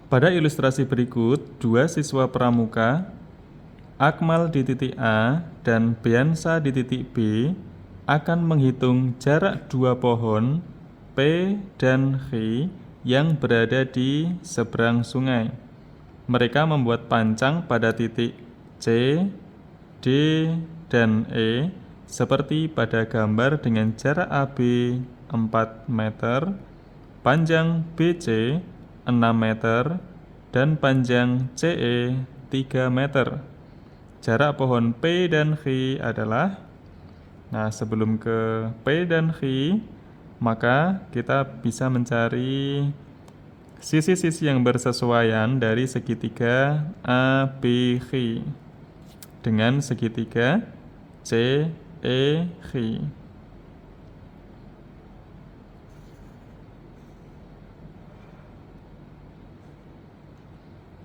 Pada ilustrasi berikut, dua siswa pramuka, Akmal di titik A dan Biansa di titik B, akan menghitung jarak dua pohon P dan H yang berada di seberang sungai. Mereka membuat pancang pada titik C, D, dan E seperti pada gambar dengan jarak AB 4 meter, panjang BC 6 meter, dan panjang CE 3 meter. Jarak pohon P dan H adalah, nah sebelum ke P dan H, maka kita bisa mencari sisi-sisi yang bersesuaian dari segitiga ABH dengan segitiga CEH.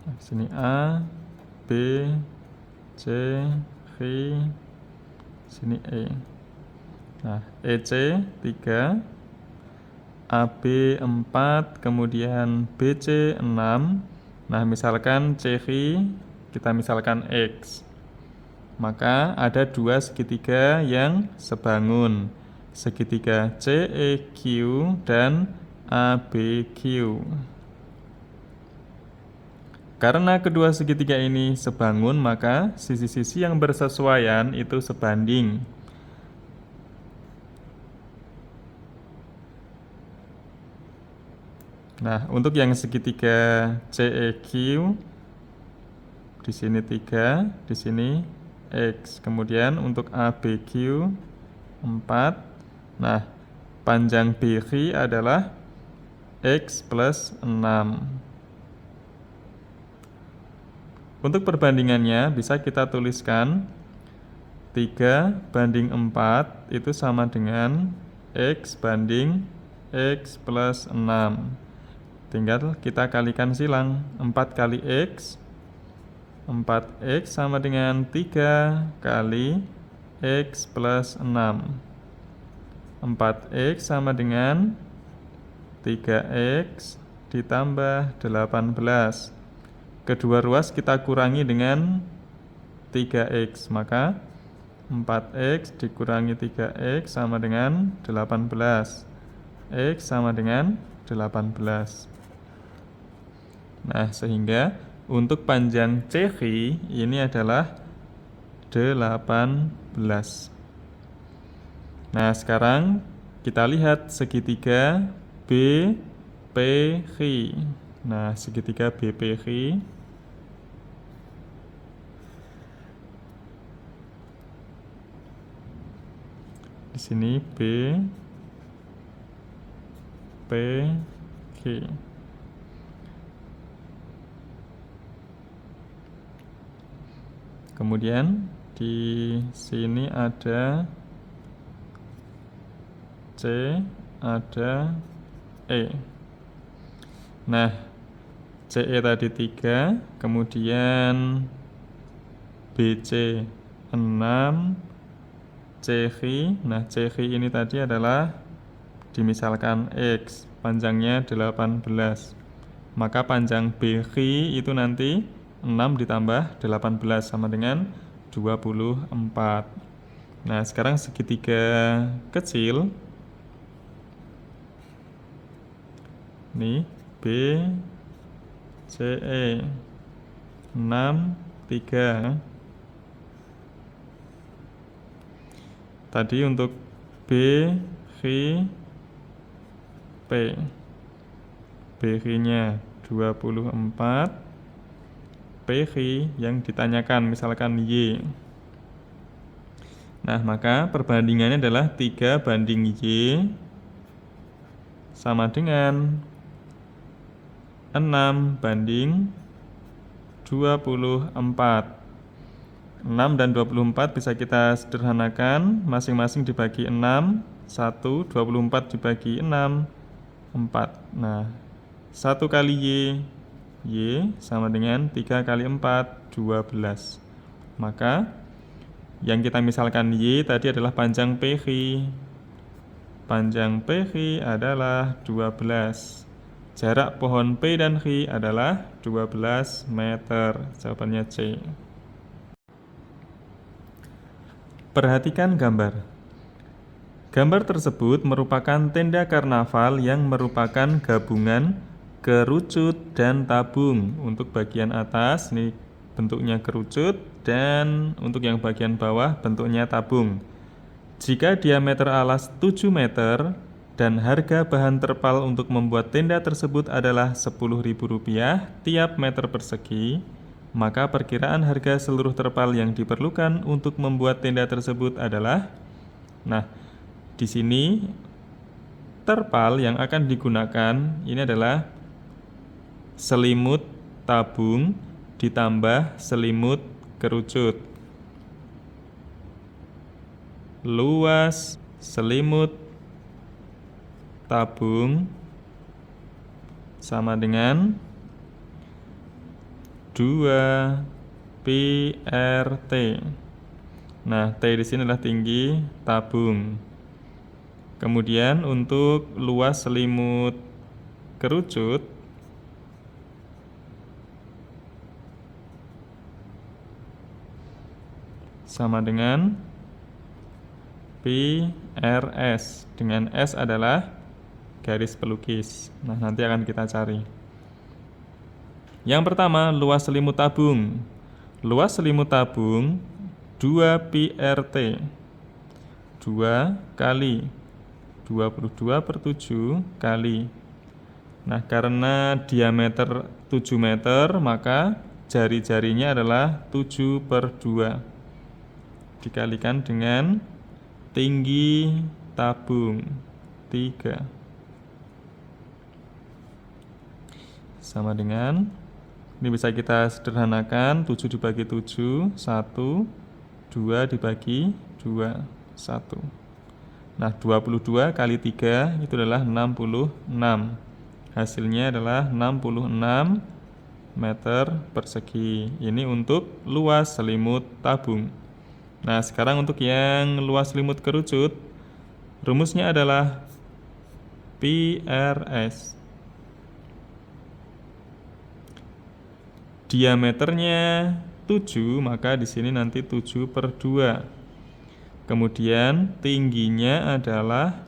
Nah, sini A, B, C, H, sini E. Nah, EC 3, AB 4, kemudian BC 6. Nah, misalkan CH kita misalkan X. Maka ada dua segitiga yang sebangun, segitiga CEQ dan ABQ. Karena kedua segitiga ini sebangun, maka sisi-sisi yang bersesuaian itu sebanding. Nah, untuk yang segitiga CEQ, di sini 3, di sini X. Kemudian untuk ABQ 4. Nah, panjang BQ adalah X plus 6. Untuk perbandingannya bisa kita tuliskan 3 banding 4 itu sama dengan X banding X plus 6. Tinggal kita kalikan silang. 4 kali X, 4X sama dengan 3 kali X plus 6. 4X sama dengan 3X ditambah 18. Kedua ruas kita kurangi dengan 3X, maka 4X dikurangi 3X sama dengan 18. X sama dengan 18. Nah, sehingga untuk panjang CH ini adalah 18. Nah, sekarang kita lihat segitiga BPH. Nah, segitiga BPH di sini BPH. Kemudian di sini ada C, ada E. Nah, CE tadi 3, kemudian BC 6, CH. Nah, CH ini tadi adalah dimisalkan X, panjangnya 18. Maka panjang BH itu nanti 6 ditambah 18 sama dengan 24. Nah, sekarang segitiga kecil. Nih, B, CE 6, 3. Tadi untuk B, H, P. BH-nya 24. PH yang ditanyakan misalkan Y. Nah, maka perbandingannya adalah 3 banding Y sama dengan 6 banding 24. 6 dan 24 bisa kita sederhanakan, masing-masing dibagi 6, 1, 24 dibagi 6, 4. Nah, 1 kali Y sama dengan 3 kali 4, 12. Maka yang kita misalkan Y tadi adalah panjang PH. Panjang PH adalah 12. Jarak pohon P dan Q adalah 12 meter. Jawabannya C. Perhatikan gambar. Gambar tersebut merupakan tenda karnaval yang merupakan gabungan kerucut dan tabung. Untuk bagian atas ini bentuknya kerucut dan untuk yang bagian bawah bentuknya tabung. Jika diameter alas 7 meter dan harga bahan terpal untuk membuat tenda tersebut adalah Rp10.000 tiap meter persegi, maka perkiraan harga seluruh terpal yang diperlukan untuk membuat tenda tersebut adalah, nah, di sini terpal yang akan digunakan ini adalah selimut tabung ditambah selimut kerucut. Luas selimut tabung sama dengan 2 PRT. Nah, T di sini adalah tinggi tabung. Kemudian untuk luas selimut kerucut sama dengan PRS, dengan S adalah garis pelukis. Nah, nanti akan kita cari. Yang pertama, luas selimut tabung. Luas selimut tabung 2 PRT. 2 kali 22/7 kali. Nah, karena diameter 7 meter, maka jari-jarinya adalah 7/2. Dikalikan dengan tinggi tabung 3 sama dengan, ini bisa kita sederhanakan, 7 dibagi 7 1, 2 dibagi 2 1. Nah, 22 kali 3 itu adalah 66. Hasilnya adalah 66 meter persegi. Ini untuk luas selimut tabung. Nah, sekarang untuk yang luas selimut kerucut, rumusnya adalah PRS. Diameternya 7, maka di sini nanti 7/2. Kemudian tingginya adalah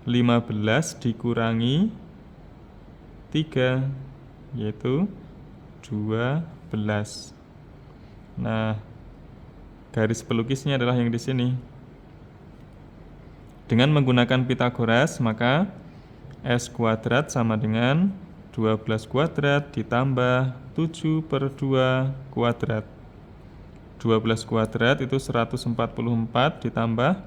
15 dikurangi 3, yaitu 12. Nah, garis pelukisnya adalah yang di sini. Dengan menggunakan Pythagoras, maka S kuadrat sama dengan 12 kuadrat ditambah 7/2 kuadrat. 12 kuadrat itu 144 ditambah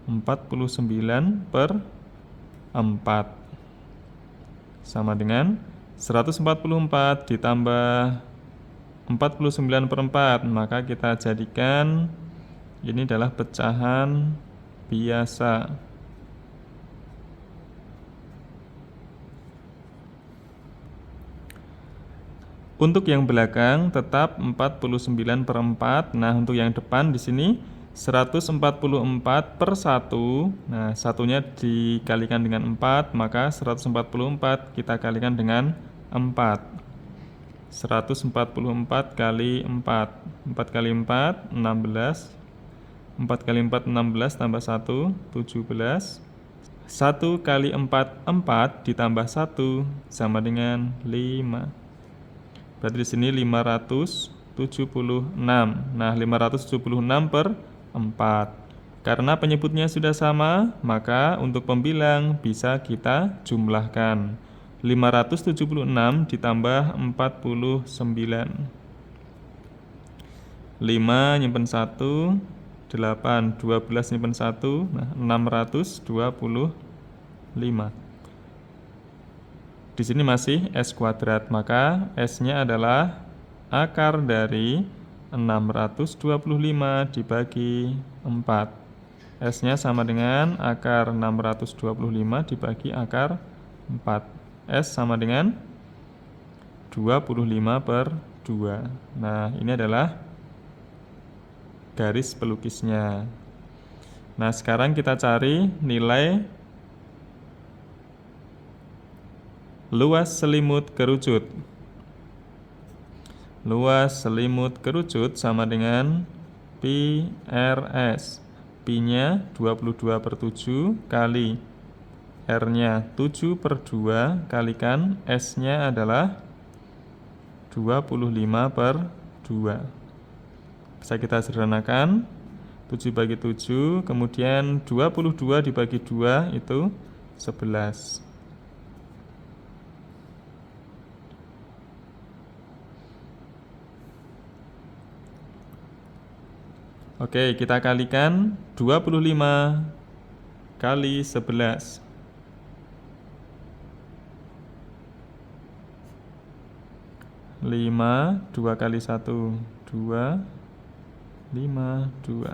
49/4 sama dengan 144 ditambah 49/4, maka kita jadikan ini adalah pecahan biasa. Untuk yang belakang tetap 49/4. Nah, untuk yang depan di sini 144/1. Nah, satunya dikalikan dengan 4, maka 144 kita kalikan dengan 4. 144 kali 4. 4 kali 4, 16. 4 kali 4, 16 tambah 1, 17. 1 kali 4, 4 ditambah 1 sama dengan 5. Berarti di sini 576. Nah, 576/4. Karena penyebutnya sudah sama, maka untuk pembilang bisa kita jumlahkan. 576 ditambah 49. 5 nyimpen 1, 8, 12 nyimpen 1, nah 625. Di sini masih S kuadrat, maka S-nya adalah akar dari 625 dibagi 4. S-nya sama dengan akar 625 dibagi akar 4. S sama dengan 25/2. Nah, ini adalah garis pelukisnya. Nah, sekarang kita cari nilai luas selimut kerucut. Luas selimut kerucut sama dengan pi RS. Pi-nya 22/7 kali R-nya 7/2 kalikan S-nya adalah 25/2. Bisa kita sederhanakan, 7 bagi 7, kemudian 22 dibagi 2 itu 11. Oke, kita kalikan 25 kali 11. 5, 2 kali 1, 2, 5, 2.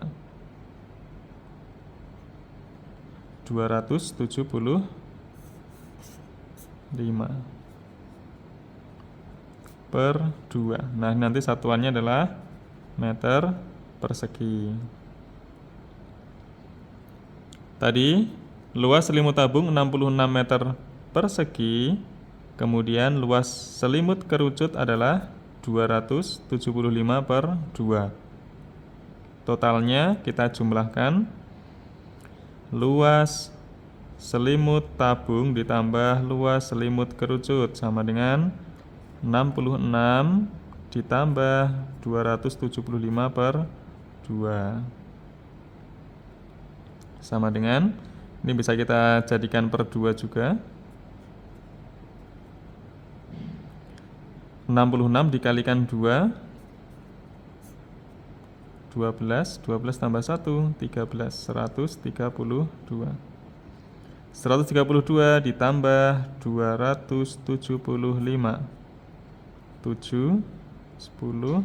275/2. Nah, nanti satuannya adalah meter persegi. Tadi luas selimut tabung 66 meter persegi, kemudian luas selimut kerucut adalah 275/2. Totalnya kita jumlahkan, luas selimut tabung ditambah luas selimut kerucut sama dengan 66 ditambah 275/2 sama dengan, ini bisa kita jadikan per 2 juga, 66 dikalikan 2, 12 tambah 1, 13, 132. 132 ditambah 275, 7, 10,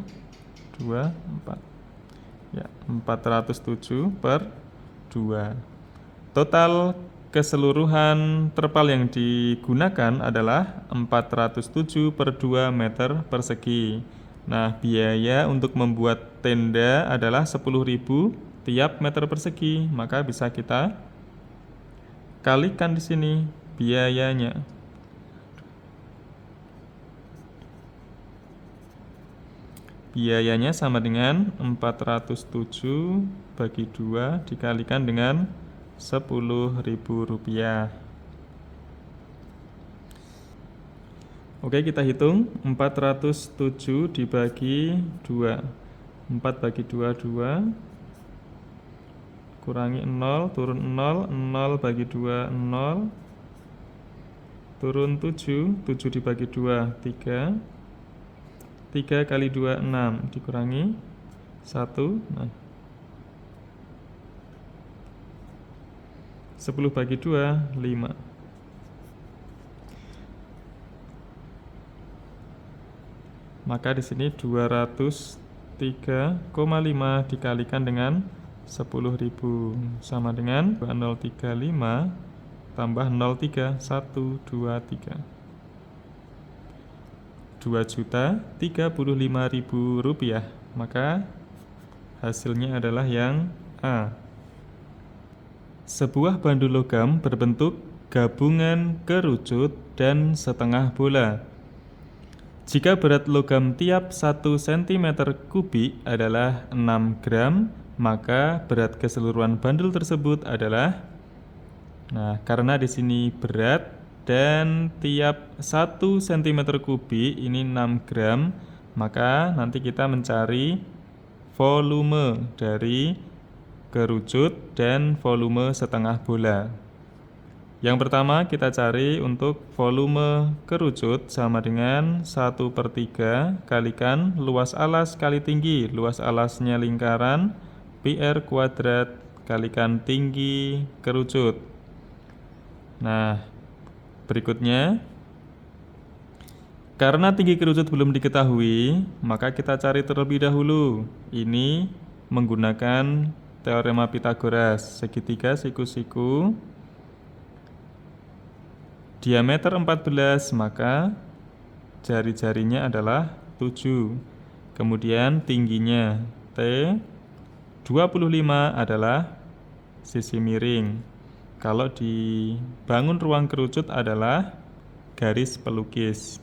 2, 4. Ya, 407/2. Total keseluruhan terpal yang digunakan adalah 407/2 meter persegi. Nah, biaya untuk membuat tenda adalah 10.000 tiap meter persegi, maka bisa kita kalikan di sini biayanya. Biayanya sama dengan 407 bagi 2 dikalikan dengan Rp10.000. Oke, kita hitung 407 dibagi 2. 4 bagi 2, 2. Kurangi 0, turun 0, 0 bagi 2, 0. Turun 7, 7 dibagi 2, 3. 3 kali 2, 6, dikurangi 1. Nah, 10 bagi 2, 5. Maka di sini 203,5 dikalikan dengan 10.000 sama dengan 2035 tambah 03, 123. Rp2.035.000, maka hasilnya adalah yang A. Sebuah bandul logam berbentuk gabungan kerucut dan setengah bola. Jika berat logam tiap 1 cm kubik adalah 6 gram, maka berat keseluruhan bandul tersebut adalah, nah, karena di sini berat dan tiap 1 cm kubik ini 6 gram, maka nanti kita mencari volume dari kerucut dan volume setengah bola. Yang pertama kita cari untuk volume kerucut sama dengan 1/3 kalikan luas alas kali tinggi. Luas alasnya lingkaran, pi R kuadrat kalikan tinggi kerucut. Nah, berikutnya, karena tinggi kerucut belum diketahui, maka kita cari terlebih dahulu. Ini menggunakan teorema Pythagoras, segitiga siku-siku, diameter 14, maka jari-jarinya adalah 7. Kemudian tingginya T, 25 adalah sisi miring. Kalau dibangun ruang kerucut adalah garis pelukis.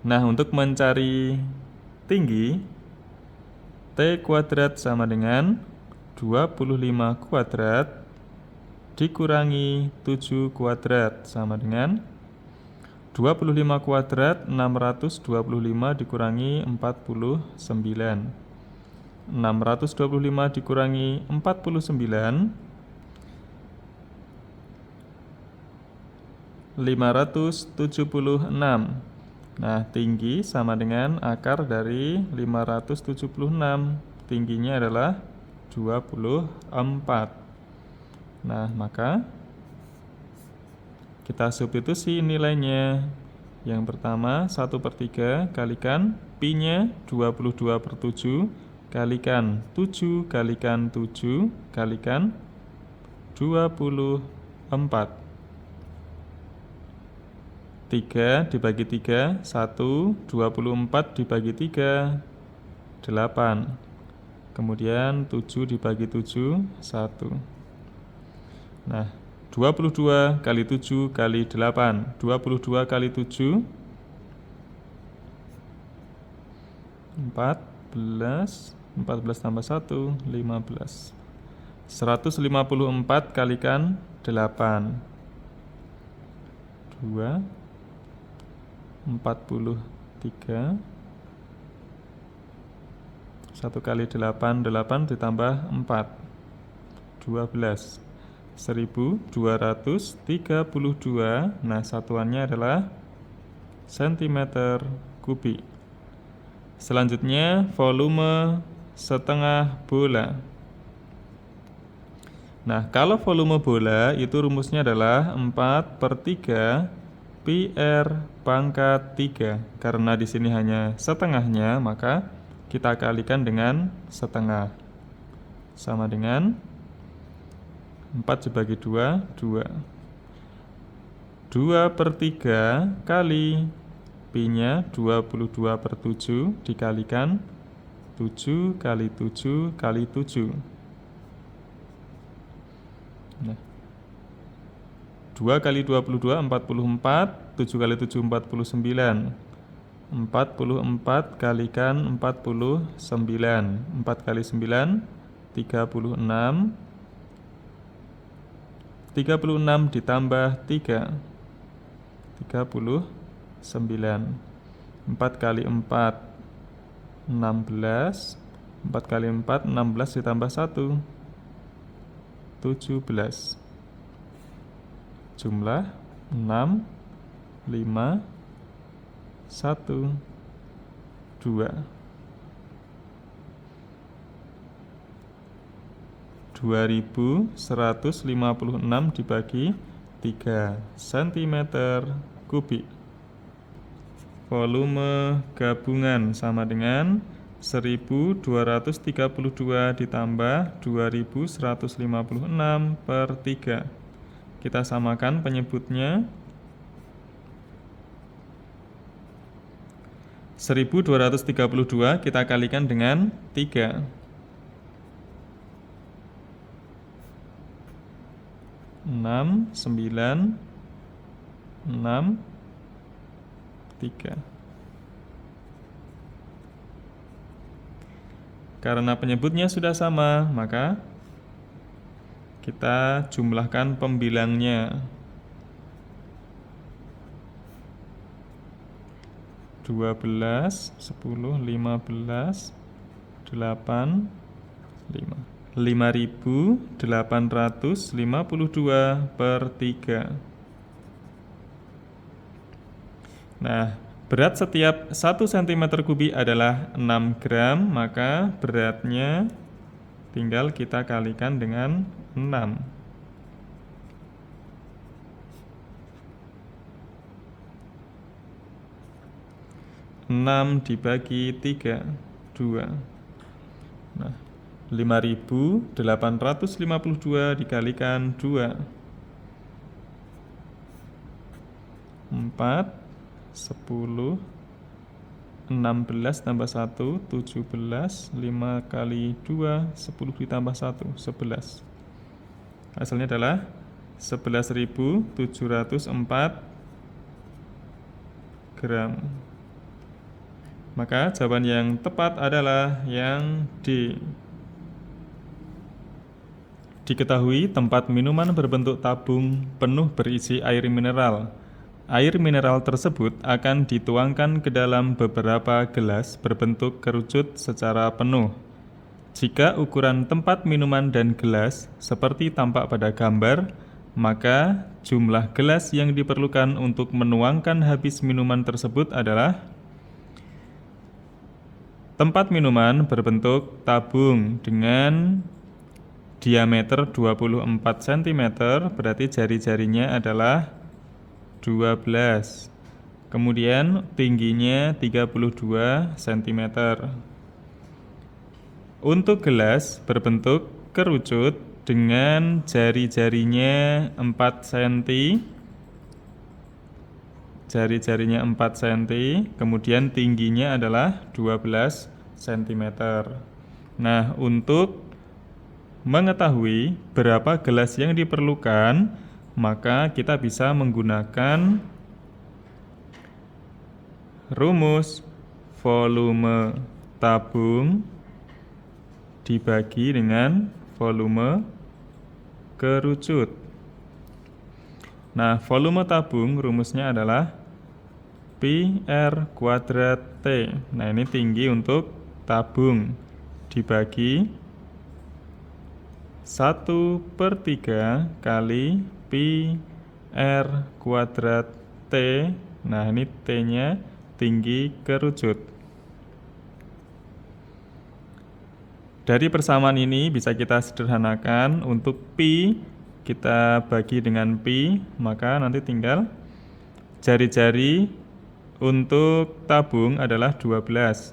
Nah, untuk mencari tinggi, T kuadrat sama dengan 25 kuadrat dikurangi 7 kuadrat sama dengan 25 kuadrat 625 dikurangi 49. 625 dikurangi 49, 576. Nah, tinggi sama dengan akar dari 576. Tingginya adalah 24. Nah, maka kita substitusi nilainya. Yang pertama 1/3 kalikan pi-nya 22/7 kalikan 7 kalikan 7 kalikan 24. 3 dibagi 3, 1, 24 dibagi 3, 8. Kemudian 7 dibagi 7, 1. Nah, 22 kali 7 kali 8, 22 kali 7, 14, 14 tambah 1, 15. 154 kalikan 8, 2, 43, 1 kali 8, 8 ditambah 4, 12. 1232. Nah, satuannya adalah cm kubik. Selanjutnya, volume setengah bola. Nah, kalau volume bola itu rumusnya adalah 4/3 pi r pangkat 3. Karena di sini hanya setengahnya, maka kita kalikan dengan setengah. Sama dengan 4 dibagi 2, 2. 2/3 kali pi-nya 22/7 dikalikan 7 kali 7 kali 7. Nah, 2 kali 22, 44. 7 kali 7, 49. 44 kalikan 49. 4 kali 9, 36. 36 ditambah 3, 39. 4 kali 4, 16. 4 kali 4, 16 ditambah 1, 17. Jumlah 6, 5, 1, 2. 2156 dibagi 3 cm kubik. Volume gabungan sama dengan 1232 ditambah 2156/3. Kita samakan penyebutnya. 1232 kita kalikan dengan 3. 6, 9, 6, 3. Karena penyebutnya sudah sama, maka kita jumlahkan pembilangnya. 12, 10, 15, 8, 5. 5852/3. Nah, berat setiap 1 cm kubik adalah 6 gram, maka beratnya tinggal kita kalikan dengan 6. 6 dibagi 3, 2. Nah, 5852 dikalikan 2. 4, 10, 16 tambah 1, 17. 5 kali 2, 10 ditambah 1, 11. Hasilnya adalah 11.704 gram. Maka jawaban yang tepat adalah yang D. Diketahui tempat minuman berbentuk tabung penuh berisi air mineral. Air mineral tersebut akan dituangkan ke dalam beberapa gelas berbentuk kerucut secara penuh. Jika ukuran tempat minuman dan gelas seperti tampak pada gambar, maka jumlah gelas yang diperlukan untuk menuangkan habis minuman tersebut adalah tempat minuman berbentuk tabung dengan diameter 24 cm, berarti jari-jarinya adalah 12. Kemudian tingginya 32 cm. Untuk gelas berbentuk kerucut dengan jari-jarinya 4 cm. Jari-jarinya 4 cm, kemudian tingginya adalah 12 cm. Nah, untuk mengetahui berapa gelas yang diperlukan, maka kita bisa menggunakan rumus volume tabung dibagi dengan volume kerucut. Nah, volume tabung rumusnya adalah pi R kuadrat T. Nah, ini tinggi untuk tabung dibagi 1/3 kali pi R kuadrat T. Nah, ini T-nya tinggi kerucut. Dari persamaan ini bisa kita sederhanakan. Untuk pi kita bagi dengan pi, maka nanti tinggal jari-jari untuk tabung adalah 12.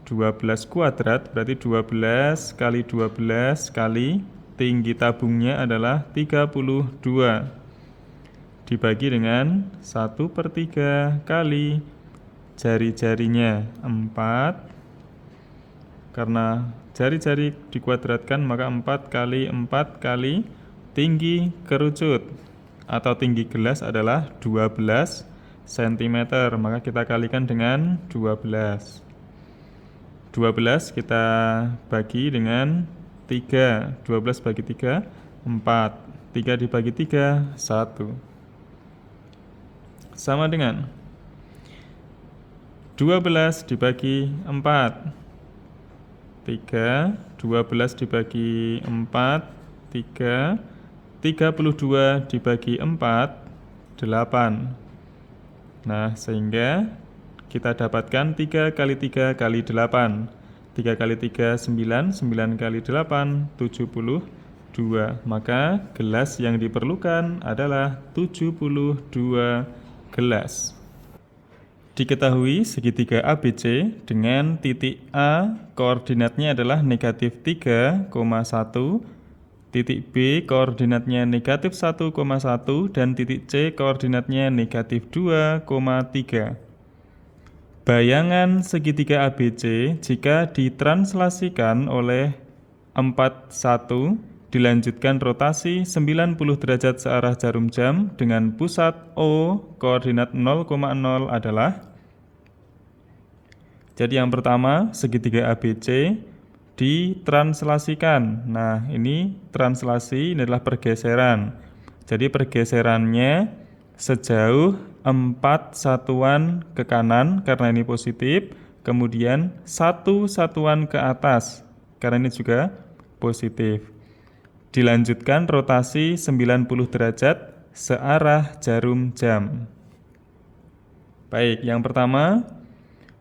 12 kuadrat berarti 12 kali 12 kali tinggi tabungnya adalah 32. Dibagi dengan 1/3 kali jari-jarinya 4. Karena jari-jari dikuadratkan, maka 4 kali 4 kali tinggi kerucut atau tinggi gelas adalah 12 cm. Maka kita kalikan dengan 12. 12 kita bagi dengan 3. 12 bagi 3, 4. 3 dibagi 3, 1. Sama dengan 12 dibagi 4. 3, 12 dibagi 4, 3, 32 dibagi 4, 8. Nah, sehingga kita dapatkan 3 kali 3 kali 8. 3 kali 3, 9, 9 kali 8, 72. Maka gelas yang diperlukan adalah 72 gelas. Diketahui segitiga ABC dengan titik A koordinatnya adalah negatif 3,1, titik B koordinatnya negatif 1,1, dan titik C koordinatnya negatif 2,3. Bayangan segitiga ABC jika ditranslasikan oleh 41 dilanjutkan rotasi 90 derajat searah jarum jam dengan pusat O koordinat 0,0 adalah. Jadi yang pertama, segitiga ABC ditranslasikan. Nah, ini translasi, ini adalah pergeseran. Jadi pergeserannya sejauh 4 satuan ke kanan karena ini positif, kemudian 1 satuan ke atas karena ini juga positif. Dilanjutkan rotasi 90 derajat searah jarum jam. Baik, yang pertama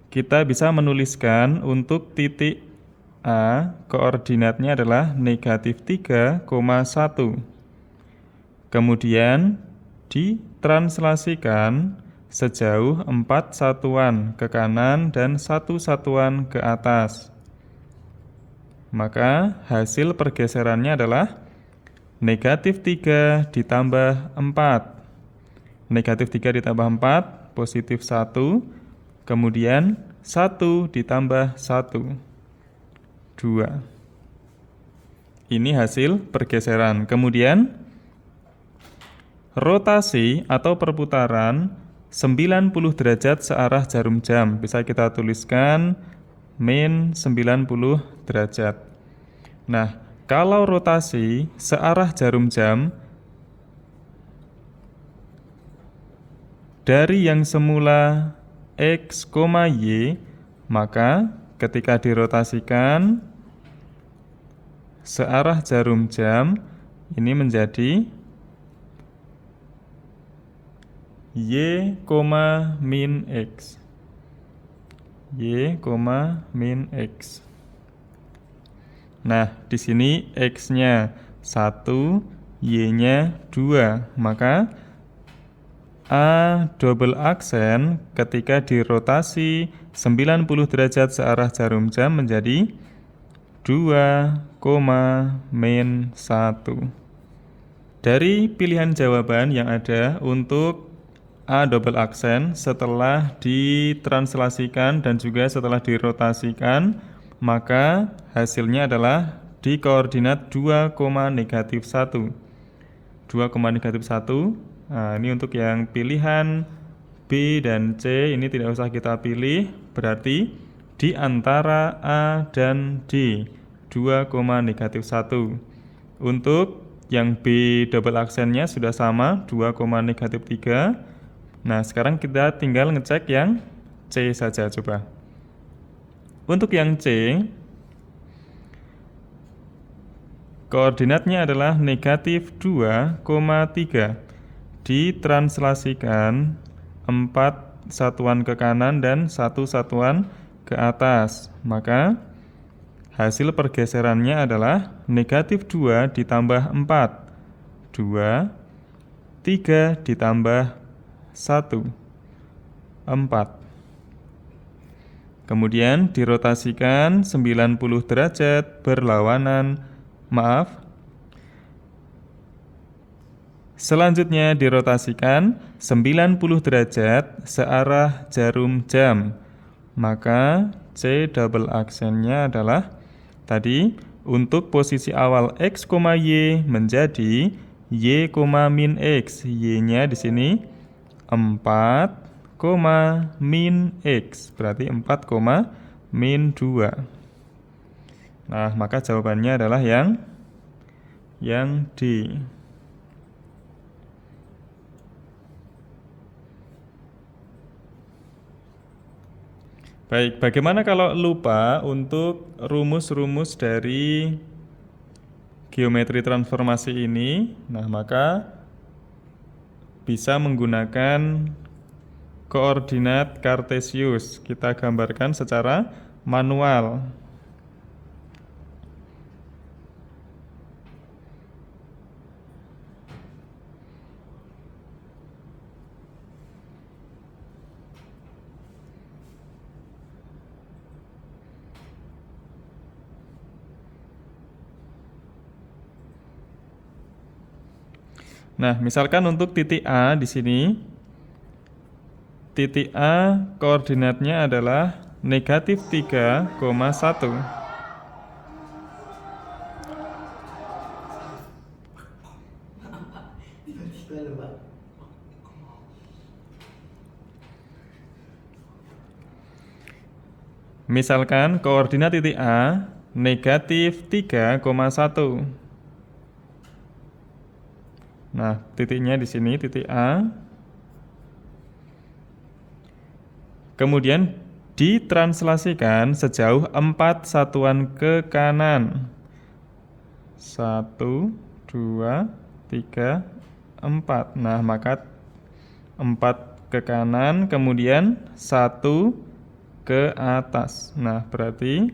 kita bisa menuliskan untuk titik A, koordinatnya adalah negatif 3,1. Kemudian ditranslasikan sejauh 4 satuan ke kanan dan 1 satuan ke atas. Maka hasil pergeserannya adalah negatif 3 ditambah 4. Negatif 3 ditambah 4, positif 1. Kemudian 1 ditambah 1, 2. Ini hasil pergeseran. Kemudian rotasi atau perputaran 90 derajat searah jarum jam. Bisa kita tuliskan min 90 derajat. Nah, kalau rotasi searah jarum jam dari yang semula X, Y, maka ketika dirotasikan searah jarum jam ini menjadi Y, min X. Y, min X. Nah, di sini X-nya 1, Y-nya 2. Maka A double aksen ketika dirotasi 90 derajat searah jarum jam menjadi 2, min 1. Dari pilihan jawaban yang ada untuk A double aksen setelah ditranslasikan dan juga setelah dirotasikan, maka hasilnya adalah di koordinat 2, negatif 1. 2, negatif 1. Nah, ini untuk yang pilihan B dan C ini tidak usah kita pilih, berarti di antara A dan D 2, negatif 1. Untuk yang B double aksennya sudah sama 2, negatif 3. Nah, sekarang kita tinggal ngecek yang C saja coba. Untuk yang C, koordinatnya adalah negatif 2, 3. Ditranslasikan 4 satuan ke kanan dan 1 satuan ke atas. Maka hasil pergeserannya adalah negatif 2 ditambah 4. 2, 3 ditambah 1, 4. Kemudian dirotasikan 90 derajat berlawanan, selanjutnya dirotasikan 90 derajat searah jarum jam. Maka C double aksennya adalah tadi untuk posisi awal X, Y menjadi Y, min X. Y-nya di sini 4, min X. Berarti 4, min 2. Nah, maka jawabannya adalah yang D. Baik, bagaimana kalau lupa untuk rumus-rumus dari geometri transformasi ini? Nah, maka bisa menggunakan koordinat Kartesius. Kita gambarkan secara manual. Nah, misalkan untuk titik A di sini, titik A koordinatnya adalah negatif 3,1. Misalkan koordinat titik A negatif 3,1. Nah, titiknya di sini titik A. Kemudian ditranslasikan sejauh 4 satuan ke kanan. 1, 2, 3, 4. Nah, maka 4 ke kanan, kemudian 1 ke atas. Nah, berarti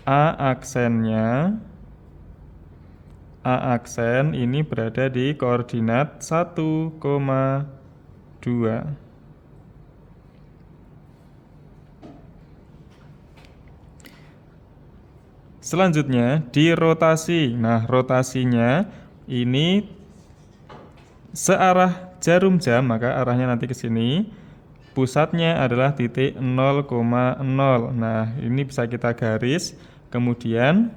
A aksen ini berada di koordinat 1,2. Selanjutnya dirotasi. Nah, rotasinya ini searah jarum jam, maka arahnya nanti ke sini. Pusatnya adalah titik 0,0. Nah, ini bisa kita garis. Kemudian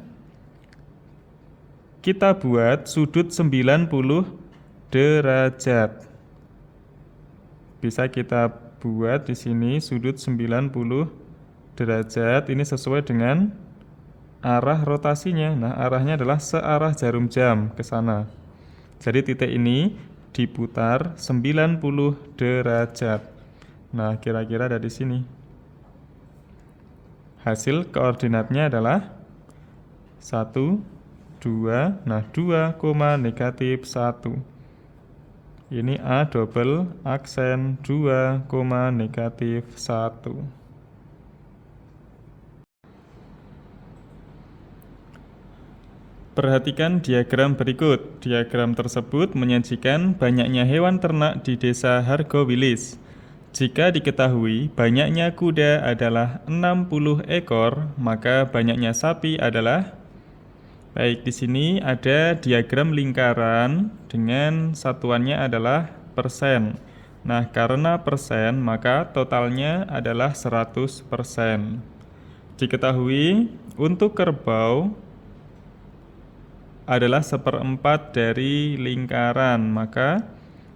kita buat sudut 90 derajat. Bisa kita buat di sini sudut 90 derajat. Ini sesuai dengan arah rotasinya. Nah, arahnya adalah searah jarum jam ke sana. Jadi titik ini diputar 90 derajat. Nah, kira-kira ada di sini. Hasil koordinatnya adalah 1, 2. Nah, 2, negatif 1. Ini A double aksen 2, negatif 1. Perhatikan diagram berikut. Diagram tersebut menyajikan banyaknya hewan ternak di desa Hargowilis. Jika diketahui banyaknya kuda adalah 60 ekor, maka banyaknya sapi adalah... Baik, di sini ada diagram lingkaran dengan satuannya adalah persen. Nah, karena persen, maka totalnya adalah 100%. Diketahui untuk kerbau adalah 1/4 dari lingkaran, maka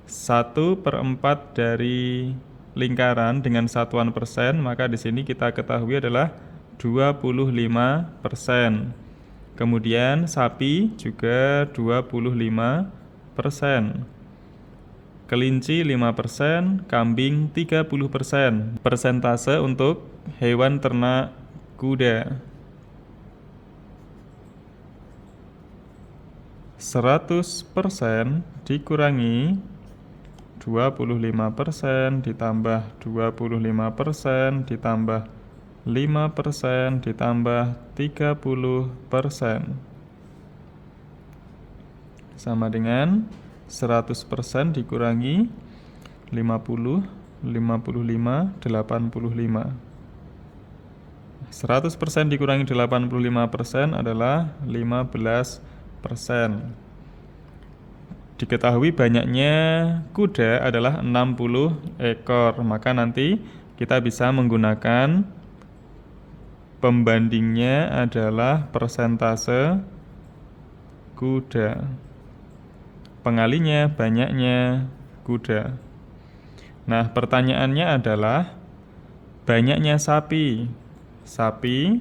1/4 dari lingkaran dengan satuan persen, maka di sini kita ketahui adalah 25%. Kemudian sapi juga 25%. Kelinci 5%, kambing 30%. Persentase untuk hewan ternak kuda. 100% dikurangi 25% ditambah 25% ditambah 5% ditambah 30% sama dengan 100% dikurangi 50, 55, 85. 100% dikurangi 85% adalah 15%. Diketahui banyaknya kuda adalah 60 ekor, maka nanti kita bisa menggunakan pembandingnya adalah persentase kuda. Pengalinya banyaknya kuda. Nah, pertanyaannya adalah banyaknya sapi. Sapi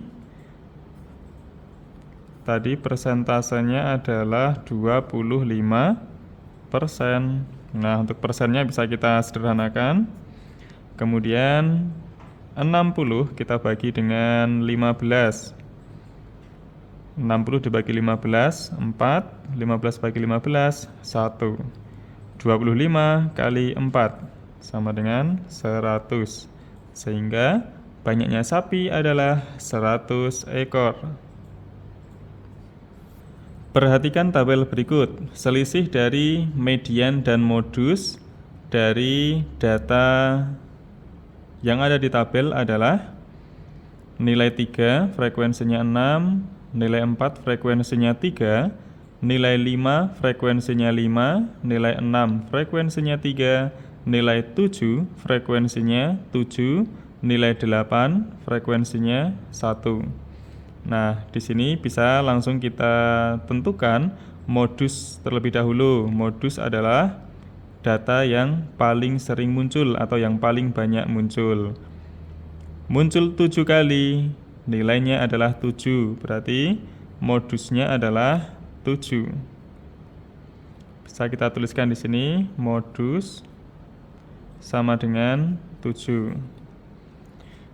tadi persentasenya adalah 25%. Nah, untuk persennya bisa kita sederhanakan. Kemudian 60 kita bagi dengan 15. 60 dibagi 15, 4. 15 bagi 15, 1. 25 kali 4 sama dengan 100. Sehingga banyaknya sapi adalah 100 ekor. Perhatikan tabel berikut. Selisih dari median dan modus dari data yang ada di tabel adalah nilai 3 frekuensinya 6, nilai 4 frekuensinya 3, nilai 5 frekuensinya 5, nilai 6 frekuensinya 3, nilai 7 frekuensinya 7, nilai 8 frekuensinya 1. Nah, di sini bisa langsung kita tentukan modus terlebih dahulu. Modus adalah data yang paling sering muncul atau yang paling banyak muncul. Muncul 7 kali, nilainya adalah 7, berarti modusnya adalah 7. Bisa kita tuliskan di sini, modus sama dengan 7.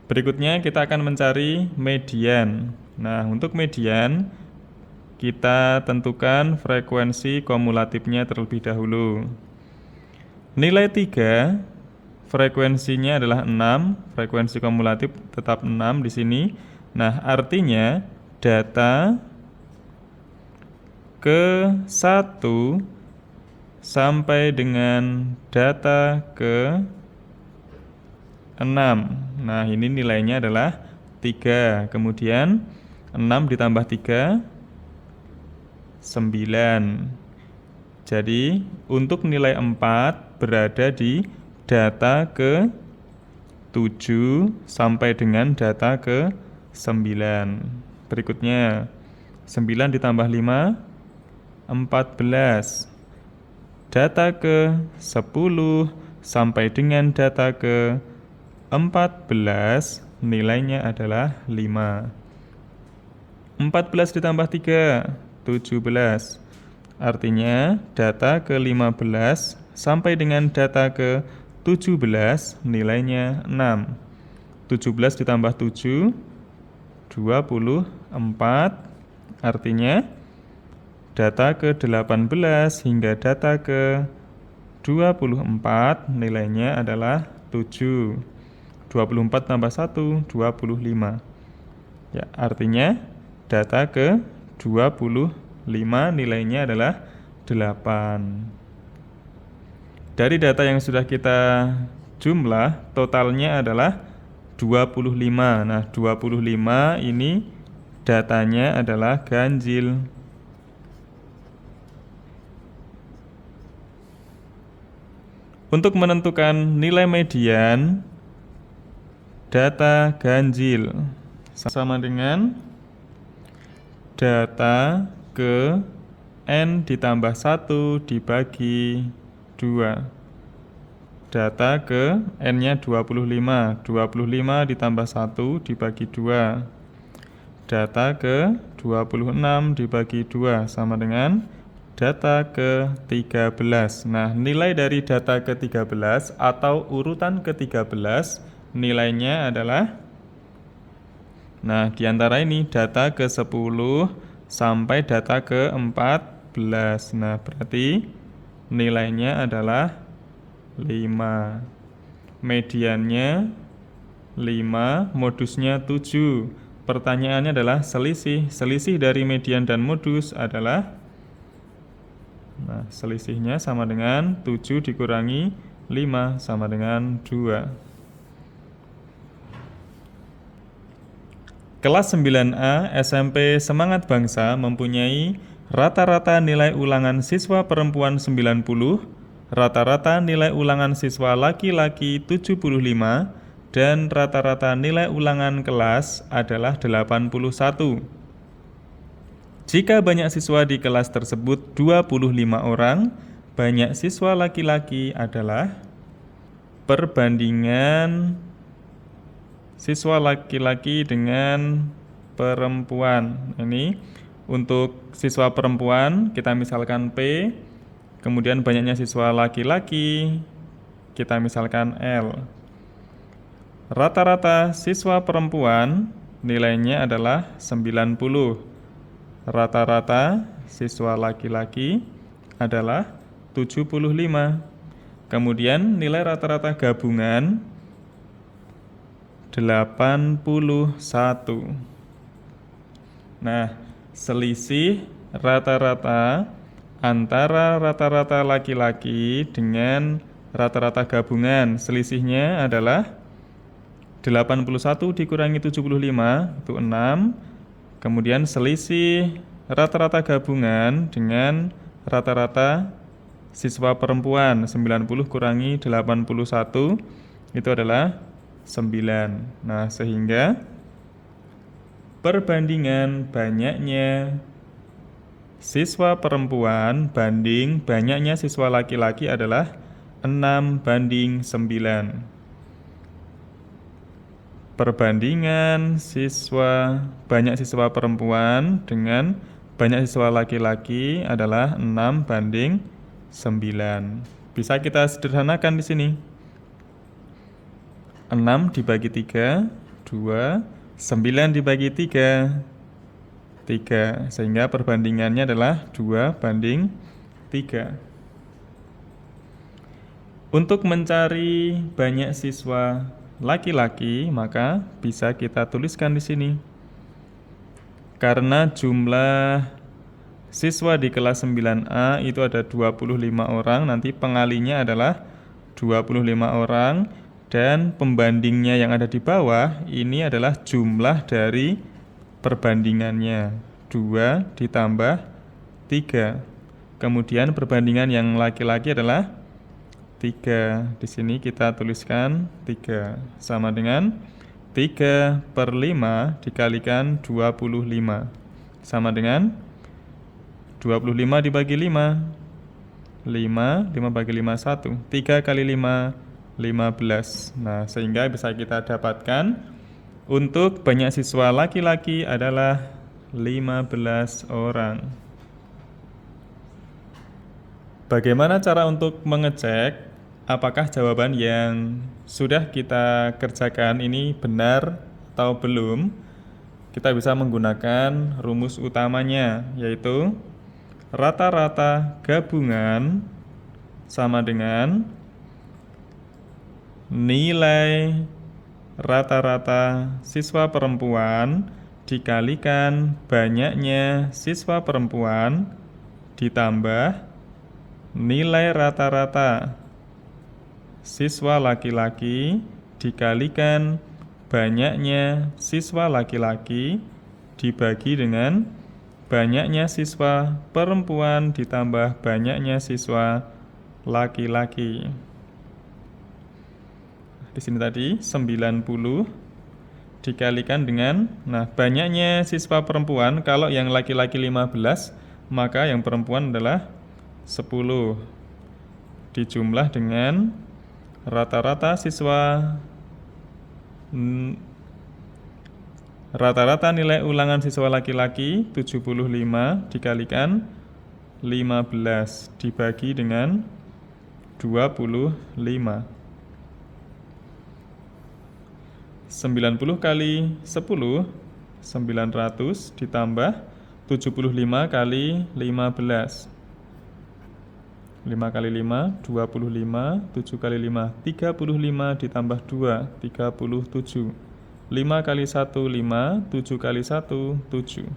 Berikutnya kita akan mencari median. Nah, untuk median kita tentukan frekuensi kumulatifnya terlebih dahulu. Nilai 3 frekuensinya adalah 6, frekuensi kumulatif tetap 6 di sini. Nah, artinya data ke 1 sampai dengan data ke 6. Nah, ini nilainya adalah 3. Kemudian 6 ditambah 3, 9. Jadi, untuk nilai 4 berada di data ke 7 sampai dengan data ke 9. Berikutnya, 9 ditambah 5, 14. data ke-10 sampai dengan data ke-14 nilainya adalah 5. 14 ditambah 3, 17. Artinya data ke-15 sampai dengan data ke-17 nilainya 6. 17 ditambah 7, 24. Artinya data ke-18 hingga data ke-24 nilainya adalah 7. 24 tambah 1, 25. Ya, artinya data ke-25 nilainya adalah 8. Dari data yang sudah kita jumlah, totalnya adalah 25. Nah, 25 ini datanya adalah ganjil. Untuk menentukan nilai median data ganjil sama dengan data ke N ditambah 1 dibagi 2. Data ke N-nya 25. 25 ditambah 1 dibagi 2. Data ke 26 dibagi 2 sama dengan data ke-13. Nah, nilai dari data ke-13 atau urutan ke-13 nilainya adalah, nah, di antara ini data ke-10 sampai data ke-14. Nah, berarti nilainya adalah 5. Mediannya 5, modusnya 7. Pertanyaannya adalah selisih. Selisih dari median dan modus adalah, nah, selisihnya sama dengan 7 dikurangi 5 sama dengan 2. Kelas 9A SMP Semangat Bangsa mempunyai rata-rata nilai ulangan siswa perempuan 90, rata-rata nilai ulangan siswa laki-laki 75, dan rata-rata nilai ulangan kelas adalah 81. Jika banyak siswa di kelas tersebut 25 orang, banyak siswa laki-laki adalah perbandingan siswa laki-laki dengan perempuan. Ini untuk siswa perempuan kita misalkan P, kemudian banyaknya siswa laki-laki kita misalkan L. Rata-rata siswa perempuan nilainya adalah 90. Rata-rata siswa laki-laki adalah 75. Kemudian nilai rata-rata gabungan 81. Nah, selisih rata-rata antara rata-rata laki-laki dengan rata-rata gabungan, selisihnya adalah 81 dikurangi 75 itu 6. Kemudian selisih rata-rata gabungan dengan rata-rata siswa perempuan 90 kurangi 81 itu adalah 9. Nah, sehingga perbandingan banyaknya siswa perempuan banding banyaknya siswa laki-laki adalah 6:9. Perbandingan banyak siswa perempuan dengan banyak siswa laki-laki adalah 6:9. Bisa kita sederhanakan di sini. 6 dibagi 3, 2, 9 dibagi 3, 3. Sehingga perbandingannya adalah 2:3. Untuk mencari banyak siswa laki-laki, maka bisa kita tuliskan di sini. Karena jumlah siswa di kelas 9A itu ada 25 orang, nanti pengalinya adalah 25 orang. Dan pembandingnya yang ada di bawah ini adalah jumlah dari perbandingannya 2 ditambah 3. Kemudian perbandingan yang laki-laki adalah 3. Di sini kita tuliskan 3 sama dengan 3/5 dikalikan 25 sama dengan 25 dibagi 5. 5 bagi 5, 1. 3 kali 5, 15. Nah, sehingga bisa kita dapatkan untuk banyak siswa laki-laki adalah 15 orang. Bagaimana cara untuk mengecek apakah jawaban yang sudah kita kerjakan ini benar atau belum? Kita bisa menggunakan rumus utamanya, yaitu rata-rata gabungan sama dengan nilai rata-rata siswa perempuan dikalikan banyaknya siswa perempuan ditambah nilai rata-rata siswa laki-laki dikalikan banyaknya siswa laki-laki dibagi dengan banyaknya siswa perempuan ditambah banyaknya siswa laki-laki. Di sini tadi 90 dikalikan dengan, banyaknya siswa perempuan, kalau yang laki-laki 15, maka yang perempuan adalah 10. Dijumlah dengan rata-rata nilai ulangan siswa laki-laki 75 dikalikan 15 dibagi dengan 25. 90 kali 10, 900 ditambah 75 kali 15. 5 kali 5, 25, 7 kali 5, 35 ditambah 2, 37. 5 kali 1, 5, 7 kali 1, 7.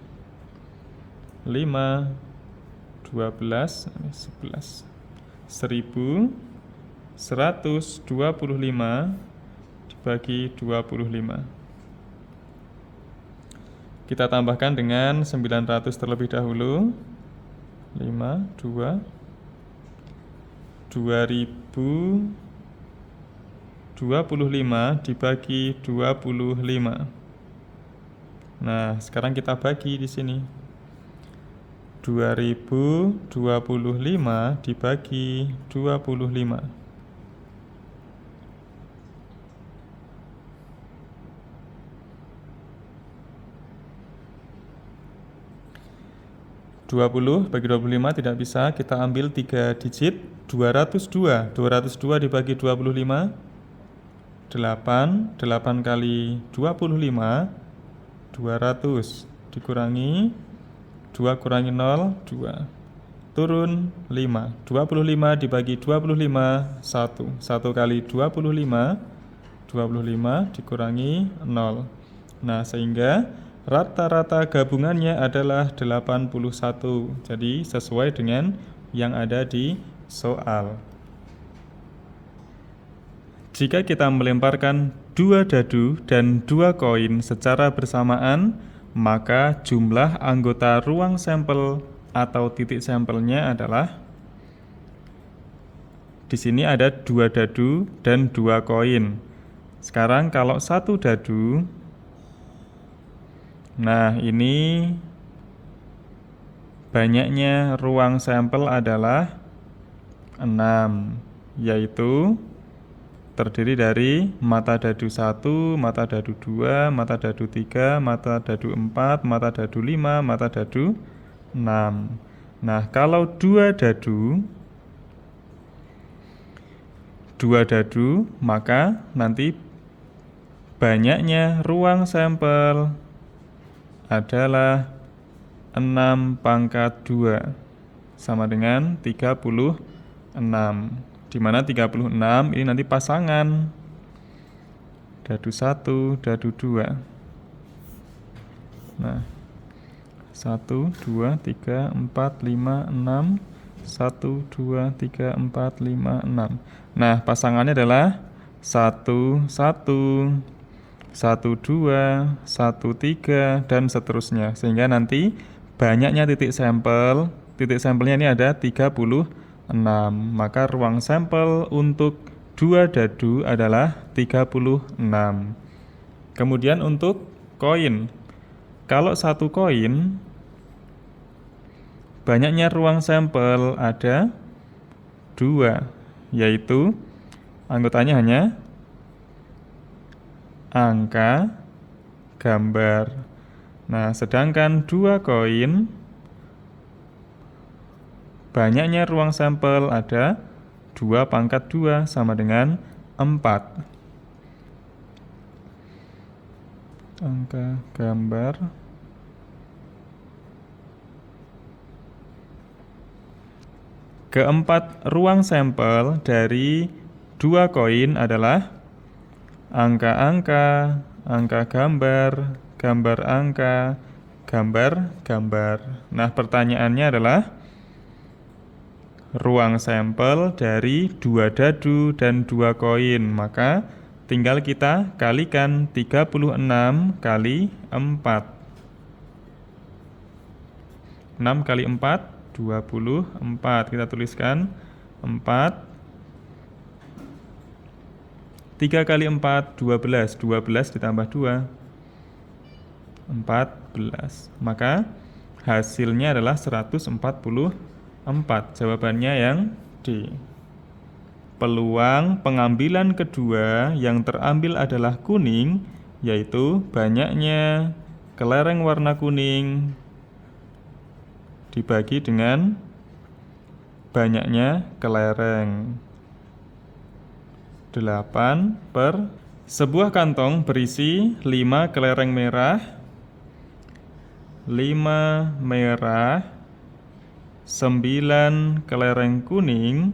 5, 12, 11. 1125 dibagi 25. Kita tambahkan dengan 900 terlebih dahulu. 5, 2, 2025 dibagi 25. Nah, sekarang kita bagi di sini. 2025 dibagi 25. 20 bagi 25 tidak bisa, kita ambil 3 digit, 202. 202 dibagi 25, 8. 8 kali 25, 200. Dikurangi, 2 kurangi 0, 2. Turun 5. 25 dibagi 25, 1. 1 kali 25, 25 dikurangi 0. Nah, sehingga rata-rata gabungannya adalah 81. Jadi sesuai dengan yang ada di soal. Jika kita melemparkan 2 dadu dan 2 koin secara bersamaan, maka jumlah anggota ruang sampel atau titik sampelnya adalah, di sini ada 2 dadu dan 2 koin. Sekarang kalau 1 dadu, nah, ini banyaknya ruang sampel adalah 6, yaitu terdiri dari mata dadu 1, mata dadu 2, mata dadu 3, mata dadu 4, mata dadu 5, mata dadu 6. Nah, kalau 2 dadu, maka nanti banyaknya ruang sampel adalah 6 pangkat 2 sama dengan 36, di mana 36 ini nanti pasangan dadu 1, dadu 2. Nah, 1, 2, 3, 4, 5, 6, 1, 2, 3, 4, 5, 6. Nah, pasangannya adalah 1, 1, 1, 2, 1, 3, dan seterusnya. Sehingga nanti banyaknya titik sampelnya ini ada 36. Maka ruang sampel untuk 2 dadu adalah 36. Kemudian untuk koin. Kalau 1 koin, banyaknya ruang sampel ada 2, yaitu anggotanya hanya angka, gambar. Nah, sedangkan 2 koin, banyaknya ruang sampel ada 2/2 sama dengan 4. Angka, gambar. Keempat ruang sampel dari 2 koin adalah angka-angka, angka gambar, gambar angka, gambar-gambar. Nah, pertanyaannya adalah ruang sampel dari 2 dadu dan 2 koin. Maka tinggal kita kalikan 36 kali 4. 6 kali 4, 24. Kita tuliskan 4. 3 kali 4, 12. 12 ditambah 2, 14. Maka hasilnya adalah 144. Jawabannya yang D. Peluang pengambilan kedua yang terambil adalah kuning, yaitu banyaknya kelereng warna kuning dibagi dengan banyaknya kelereng. 8 per sebuah kantong berisi 5 kelereng merah, 5 merah, 9 kelereng kuning,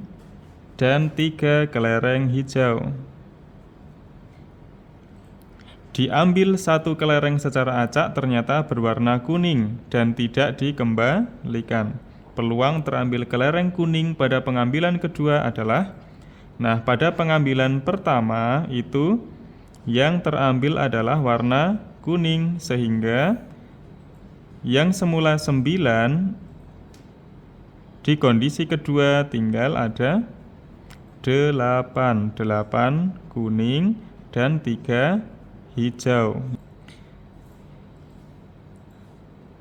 dan 3 kelereng hijau. Diambil 1 kelereng secara acak ternyata berwarna kuning dan tidak dikembalikan. Peluang terambil kelereng kuning pada pengambilan kedua adalah, nah, pada pengambilan pertama itu yang terambil adalah warna kuning, sehingga yang semula 9 di kondisi kedua tinggal ada 8 kuning dan 3 hijau.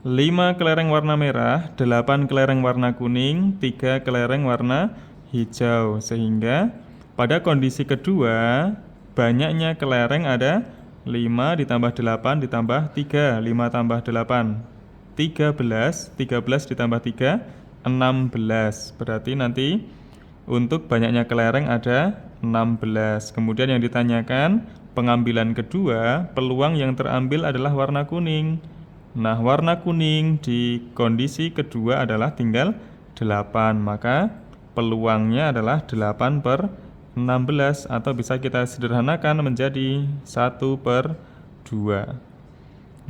5 kelereng warna merah, 8 kelereng warna kuning, 3 kelereng warna hijau. Sehingga pada kondisi kedua banyaknya kelereng ada 5 ditambah 8 ditambah 3. 5 tambah 8, 13. 13 ditambah 3, 16. Berarti nanti untuk banyaknya kelereng ada 16. Kemudian yang ditanyakan pengambilan kedua, peluang yang terambil adalah warna kuning. Nah, warna kuning di kondisi kedua adalah tinggal 8. Maka peluangnya adalah 8/16, atau bisa kita sederhanakan menjadi 1/2.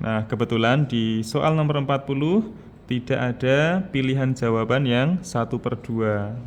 Nah, kebetulan di soal nomor 40 tidak ada pilihan jawaban yang 1/2.